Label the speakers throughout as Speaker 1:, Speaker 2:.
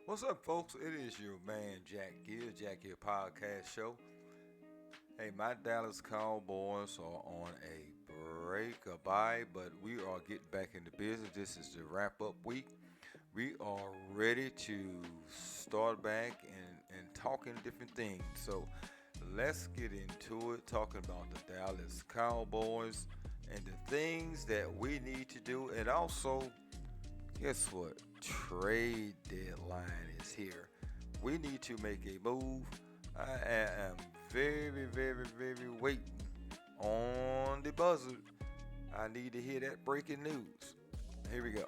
Speaker 1: What's up, folks? It is your man Jackgil Podcast Show. Hey, my Dallas Cowboys are on a break, a bye, but we are getting back into business. This is the wrap up week. We are ready to start back and talking different things. So let's get into it, talking about the Dallas Cowboys and the things that we need to do, and also guess what? Trade deadline is here. We need to make a move. I am very waiting on the buzzer. I need to hear that breaking news. Here we go.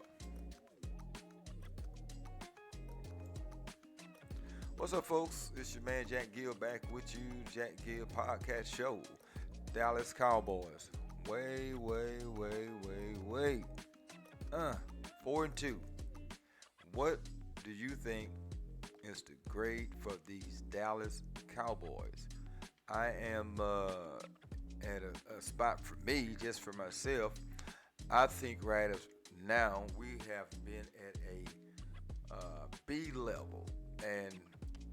Speaker 1: What's up, folks? It's your man Jack Gill back with you, Jack Gill Podcast Show. Dallas Cowboys. Wait. Uh, 4-2. What do you think is the grade for these Dallas Cowboys? I am at a spot for me, just for myself. I think right as now we have been at a B level, and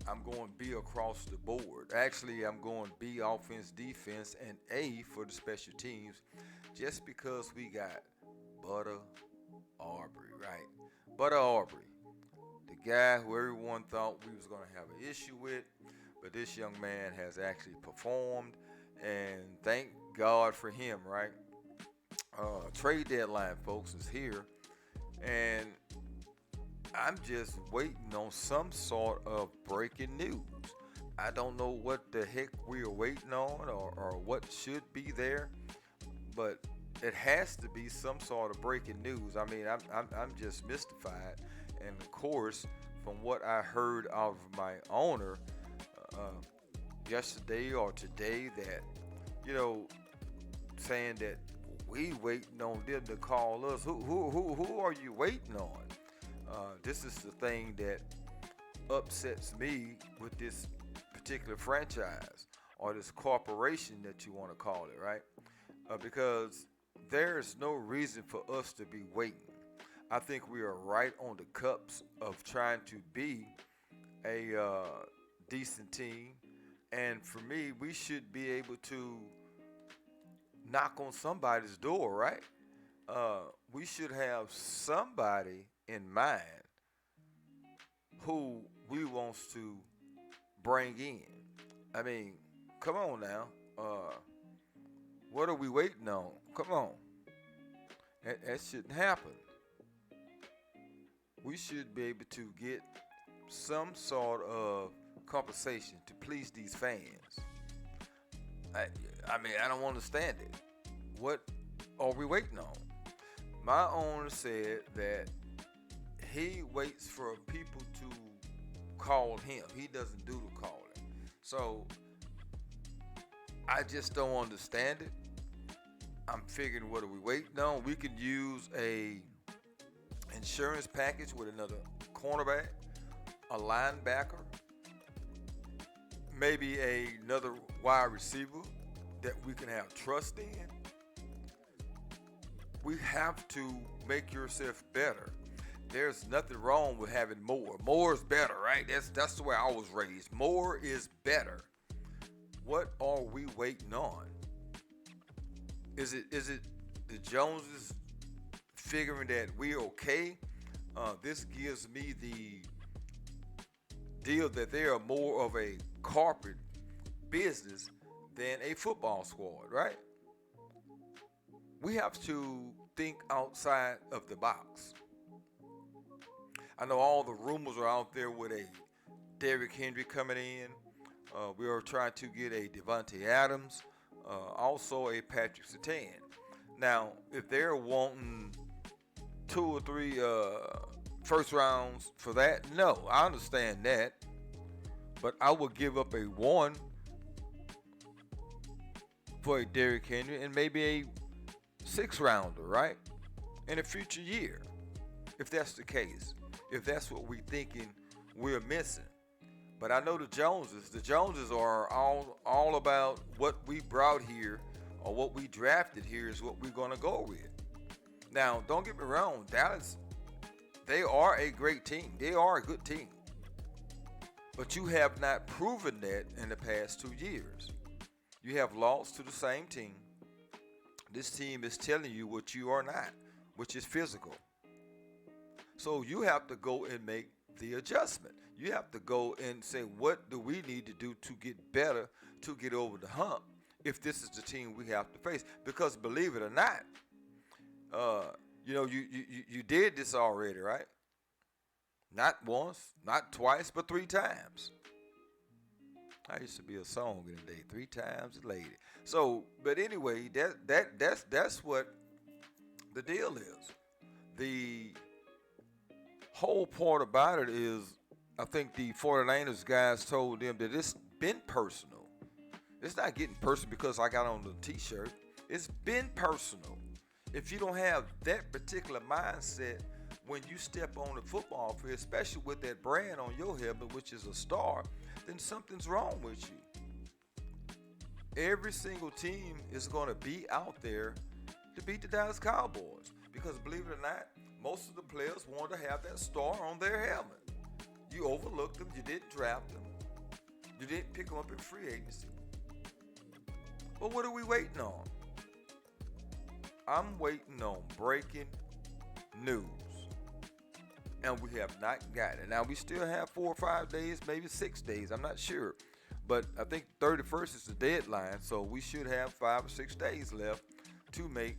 Speaker 1: I'm going B across the board. Actually, I'm going B offense, defense, and A for the special teams, just because we got Butter Aubrey, right? Butter Aubrey, the guy who everyone thought we was going to have an issue with, but this young man has actually performed, and thank God for him, right? Trade deadline, folks, is here, and I'm just waiting on some sort of breaking news. I don't know what the heck we are waiting on, or what should be there, but it has to be some sort of breaking news. I mean, I'm just mystified, and of course, from what I heard out of my owner yesterday or today, that saying that we waiting on them to call us. Who are you waiting on? This is the thing that upsets me with this particular franchise, or this corporation that you want to call it, right? Because there's no reason for us to be waiting. I think we are right on the cups of trying to be a decent team, and for me, we should be able to knock on somebody's door, right? We should have somebody in mind who we wants to bring in. I mean, come on now. What are we waiting on? Come on. That shouldn't happen. We should be able to get some sort of compensation to please these fans. I mean, I don't understand it. What are we waiting on? My owner said that he waits for people to call him. He doesn't do the calling. So I just don't understand it. I'm figuring, what are we waiting on? We could use a insurance package with another cornerback, a linebacker, maybe another wide receiver that we can have trust in. We have to make yourself better. There's nothing wrong with having more. More is better, right? That's the way I was raised. More is better. What are we waiting on? Is it the Joneses figuring that we're okay? This gives me the deal that they are more of a corporate business than a football squad, right? We have to think outside of the box. I know all the rumors are out there with a Derrick Henry coming in. We are trying to get a Devontae Adams, also a Patrick Surtain. Now, if they're wanting 2 or 3 first rounds for that, no, I understand that. But I would give up a 1 for a Derrick Henry and maybe a 6 rounder, right? In a future year, if that's the case. If that's what we're thinking we're missing. But I know the Joneses are all about what we brought here, or what we drafted here is what we're going to go with. Now, don't get me wrong, Dallas, they are a great team. They are a good team. But you have not proven that in the past 2 years. You have lost to the same team. This team is telling you what you are not, which is physical. So you have to go and make the adjustment. You have to go and say, what do we need to do to get better, to get over the hump, if this is the team we have to face? Because believe it or not, uh, you did this already, right? Not once, not twice, but 3 times. I used to be a song in the day, 3 times a lady. So, but anyway, that's what the deal is. The whole part about it is, I think the 49ers guys told them that it's been personal. It's not getting personal because I got on the t-shirt. It's been personal. If you don't have that particular mindset when you step on the football field, especially with that brand on your helmet, which is a star, then something's wrong with you. Every single team is going to be out there to beat the Dallas Cowboys because, believe it or not, most of the players want to have that star on their helmet. You overlooked them. You didn't draft them. You didn't pick them up in free agency. But what are we waiting on? I'm waiting on breaking news. And we have not got it. Now, we still have 4 or 5 days, maybe 6 days. I'm not sure. But I think 31st is the deadline. So we should have 5 or 6 days left to make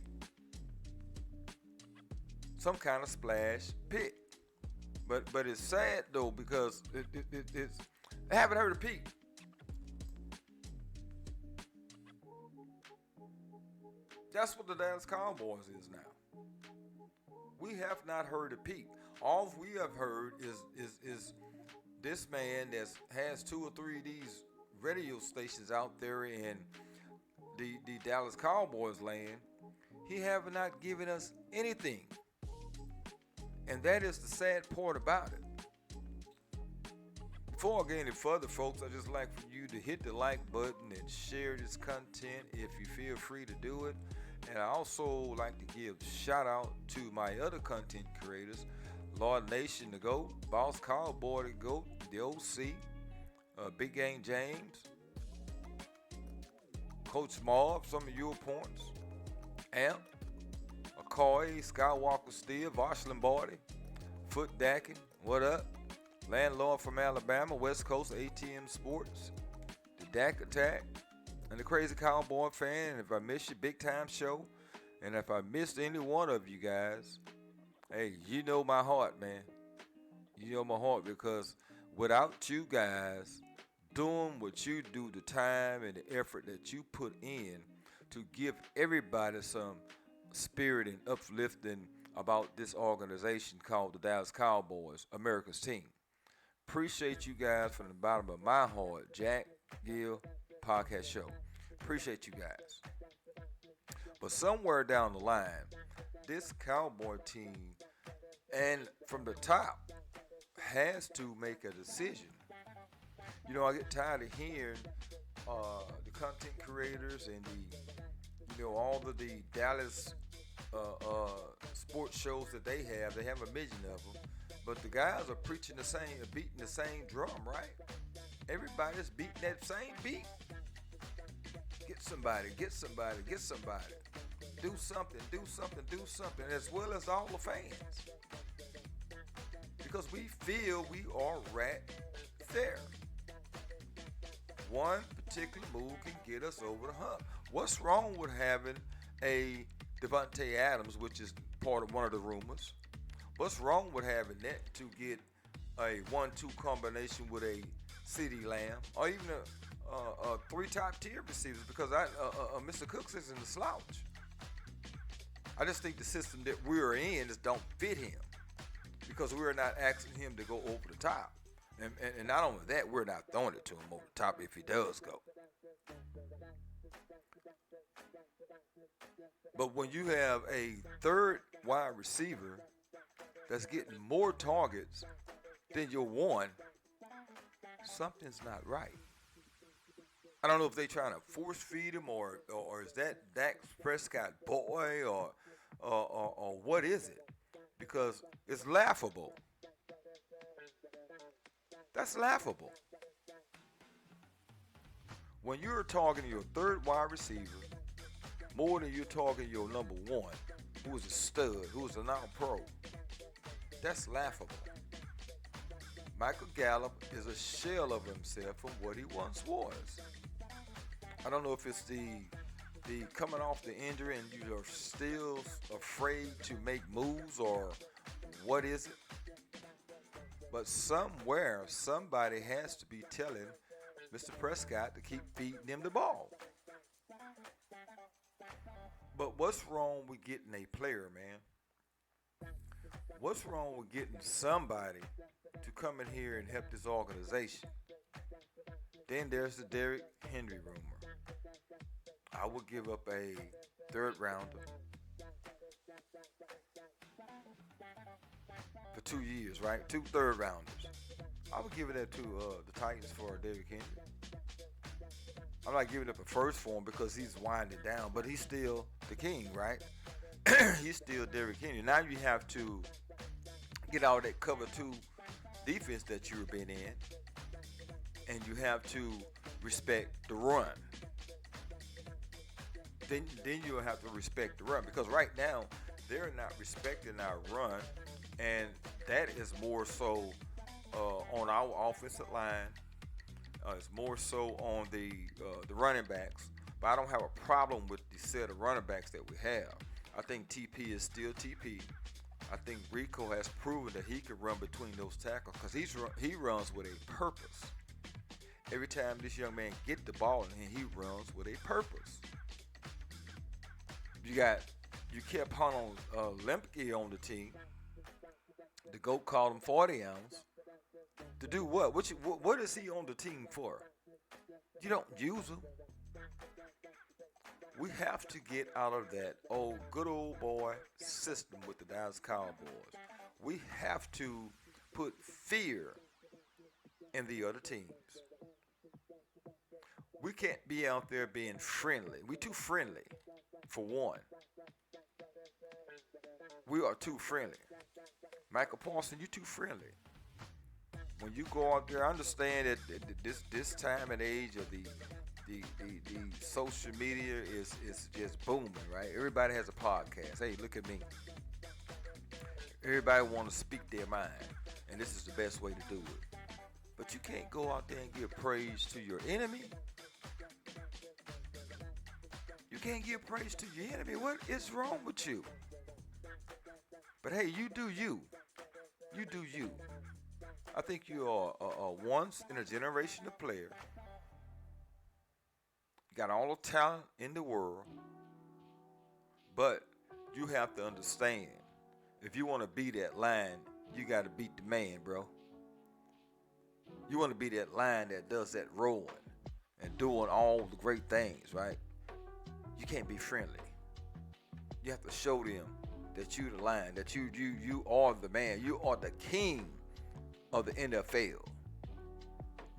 Speaker 1: some kind of splash pick. But it's sad, though, because it's... I haven't heard a peep. That's what the Dallas Cowboys is now. We have not heard a peep. All we have heard is this man that has 2 or 3 of these radio stations out there in the Dallas Cowboys land. He have not given us anything. And that is the sad part about it. Before I get any further, folks, I'd just like for you to hit the like button and share this content if you feel free to do it. And I also like to give shout out to my other content creators, Lord Nation the GOAT, Boss Cowboy the GOAT, the OC, Big Game James, Coach Marv, some of your points, Amp, McCoy, Skywalker Steel, Vosh Lombardi, Foot Dacking, what up? Landlord from Alabama, West Coast, ATM Sports, the Dak Attack, and the Crazy Cowboy Fan. And if I missed your big time show, and if I missed any one of you guys, hey, you know my heart, man. You know my heart, because without you guys doing what you do, the time and the effort that you put in to give everybody some spirit and uplifting about this organization called the Dallas Cowboys, America's team. Appreciate you guys from the bottom of my heart. Jackgil Podcast Show. Appreciate you guys. But somewhere down the line, this Cowboy team, and from the top, has to make a decision. You know, I get tired of hearing the content creators and all of the Dallas sports shows that they have. They have a million of them. But the guys are preaching beating the same drum, right? Everybody's beating that same beat. Get somebody. Do something, as well as all the fans. Because we feel we are right there. One particular move can get us over the hump. What's wrong with having a Devontae Adams, which is part of one of the rumors? What's wrong with having that to get a 1-2 combination with a CeeDee Lamb, or even a 3 top tier receivers? Because Mr. Cooks isn't a slouch. I just think the system that we're in just don't fit him, because we're not asking him to go over the top. And not only that, we're not throwing it to him over the top if he does go. But when you have a third wide receiver that's getting more targets than your one, something's not right. I don't know if they're trying to force feed him or is that Dak Prescott boy or what is it? Because it's laughable. That's laughable. When you're targeting your third wide receiver more than you're targeting your number one, who is a stud, who is a non-pro, that's laughable. Michael Gallup is a shell of himself from what he once was. I don't know if it's the coming off the injury and you're still afraid to make moves or what is it? But somewhere, somebody has to be telling Mr. Prescott to keep feeding him the ball. But what's wrong with getting a player, man? What's wrong with getting somebody to come in here and help this organization? Then there's the Derrick Henry rumor. I would give up a third rounder for 2 years, right? 2 third rounders. I would give it that to the Titans for Derrick Henry. I'm not giving up a first for him because he's winding down, but he's still the king, right? He's still Derrick Henry. Now you have to get out of that cover 2 defense that you've been in, and you have to respect the run. Then you'll have to respect the run, because right now they're not respecting our run, and that is more so on our offensive line. It's more so on the running backs. But I don't have a problem with the set of running backs that we have. I think TP is still TP. I think Rico has proven that he can run between those tackles because he runs with a purpose. Every time this young man gets the ball in him, he runs with a purpose. You kept Hunter Lemke on the team. The GOAT called him 40 ounce. To do what? What is he on the team for? You don't use him. We have to get out of that good old boy system with the Dallas Cowboys. We have to put fear in the other teams. We can't be out there being friendly. We're too friendly, for one. We are too friendly. Michael Paulson, you're too friendly. When you go out there, understand that this time and age of the social media is just booming, right? Everybody has a podcast. Hey, look at me. Everybody want to speak their mind, and this is the best way to do it. But you can't go out there and give praise to your enemy. You can't give praise to your enemy. What is wrong with you? But hey, you do you. You do you. I think you are a once in a generation player. You got all the talent in the world, but you have to understand, if you want to beat that line, you got to beat the man, bro. You want to be that line that does that rolling and doing all the great things, right? You can't be friendly. You have to show them that you the line, that you are the man. You are the king of the NFL.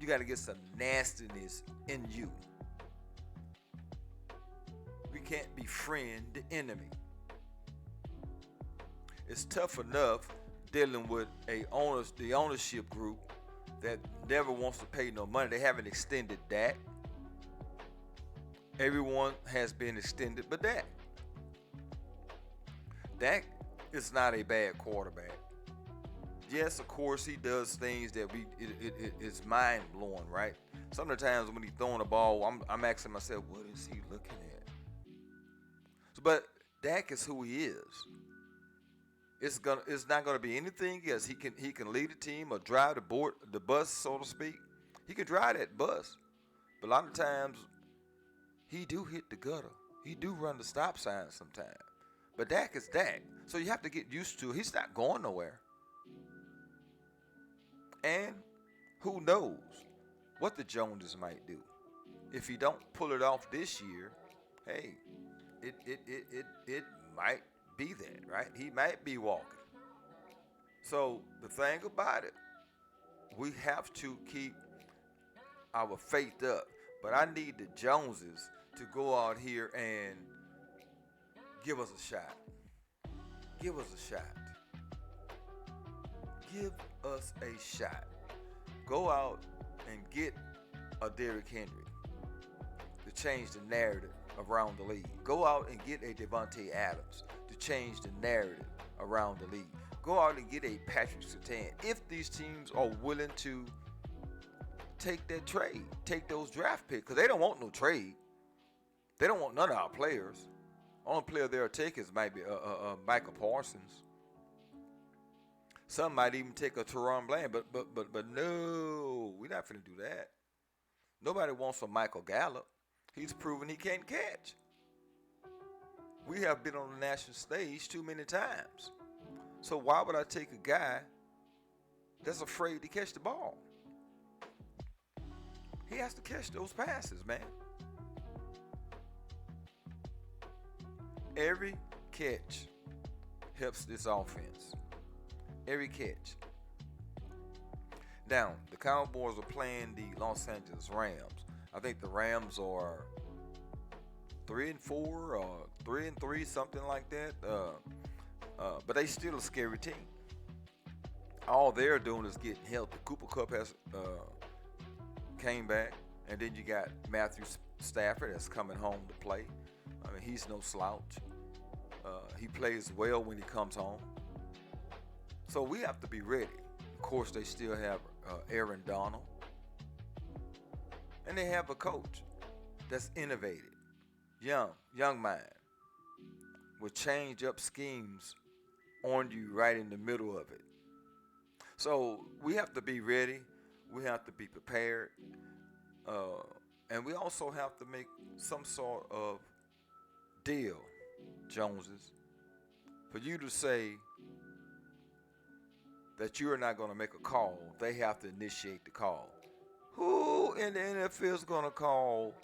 Speaker 1: You got to get some nastiness in you. We can't befriend the enemy. It's tough enough dealing with the ownership group that never wants to pay no money. They haven't extended that. Everyone has been extended, but Dak is not a bad quarterback. Yes, of course, he does things that it's mind blowing, right? Sometimes when he's throwing the ball, I'm asking myself, what is he looking at? But Dak is who he is. It's not gonna be anything else. He can lead a team or drive the bus, so to speak. He can drive that bus, but a lot of times he do hit the gutter. He do run the stop sign sometimes. But Dak is Dak, so you have to get used to it. He's not going nowhere. And who knows what the Joneses might do. If he don't pull it off this year, hey, it might be that, right? He might be walking. So the thing about it, we have to keep our faith up. But I need the Joneses to go out here and give us a shot. Give us a shot. Give us a shot. Go out and get a Derrick Henry. to change the narrative around the league. Go out and get a Devontae Adams to change the narrative around the league. Go out and get a Patrick Surtain. If these teams are willing to take that trade, take those draft picks, because they don't want no trade. They don't want none of our players. Only player they'll take is might be Michael Parsons. Some might even take a Teron Bland, but no, we're not finna do that. Nobody wants a Michael Gallup. He's proven he can't catch. We have been on the national stage too many times. So why would I take a guy that's afraid to catch the ball? He has to catch those passes, man. Every catch helps this offense. Every catch. Now, the Cowboys are playing the Los Angeles Rams. I think the Rams are 3-4 or 3-3, something like that. But they still a scary team. All they're doing is getting healthy. Cooper Kupp has came back, and then you got Matthew Stafford that's coming home to play. I mean, he's no slouch. He plays well when he comes home. So we have to be ready. Of course, they still have Aaron Donald. And they have a coach that's innovative, young mind, will change up schemes on you right in the middle of it. So we have to be ready. We have to be prepared. And we also have to make some sort of deal, Joneses, for you to say that you are not going to make a call. They have to initiate the call. Who in the NFL is going to call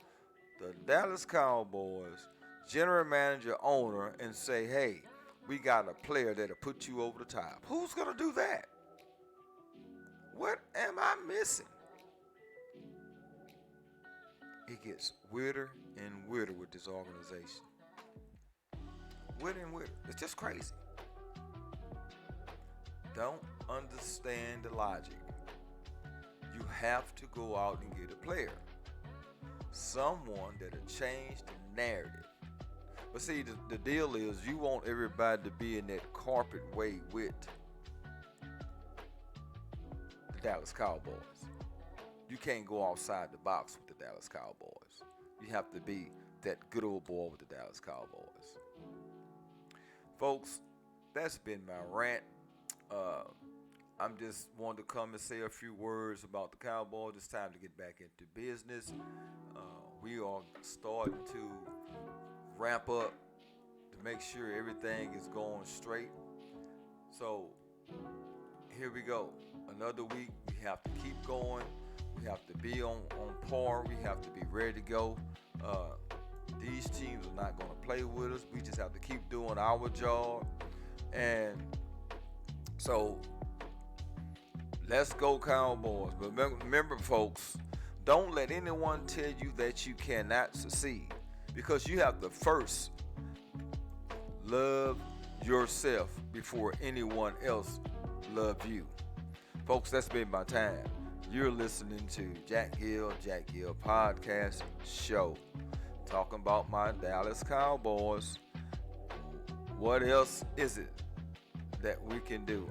Speaker 1: the Dallas Cowboys general manager, owner, and say, hey, we got a player that'll put you over the top? Who's going to do that? What am I missing? It gets weirder and weirder with this organization. Weirder and weirder. It's just crazy. Don't understand the logic. You have to go out and get a player. Someone that'll change the narrative. But see, the deal is you want everybody to be in that carpet way with the Dallas Cowboys. You can't go outside the box with the Dallas Cowboys. You have to be that good old boy with the Dallas Cowboys. Folks, that's been my rant. I'm just wanting to come and say a few words about the Cowboys. It's time to get back into business. We are starting to ramp up to make sure everything is going straight. So here we go. Another week. We have to keep going. We have to be on par. We have to be ready to go. These teams are not going to play with us. We just have to keep doing our job. And so let's go Cowboys. But remember, folks, don't let anyone tell you that you cannot succeed, because you have to first love yourself before anyone else love you. Folks, that's been my time. You're listening to Jackgil Podcast Show, talking about my Dallas Cowboys. What else is it that we can do?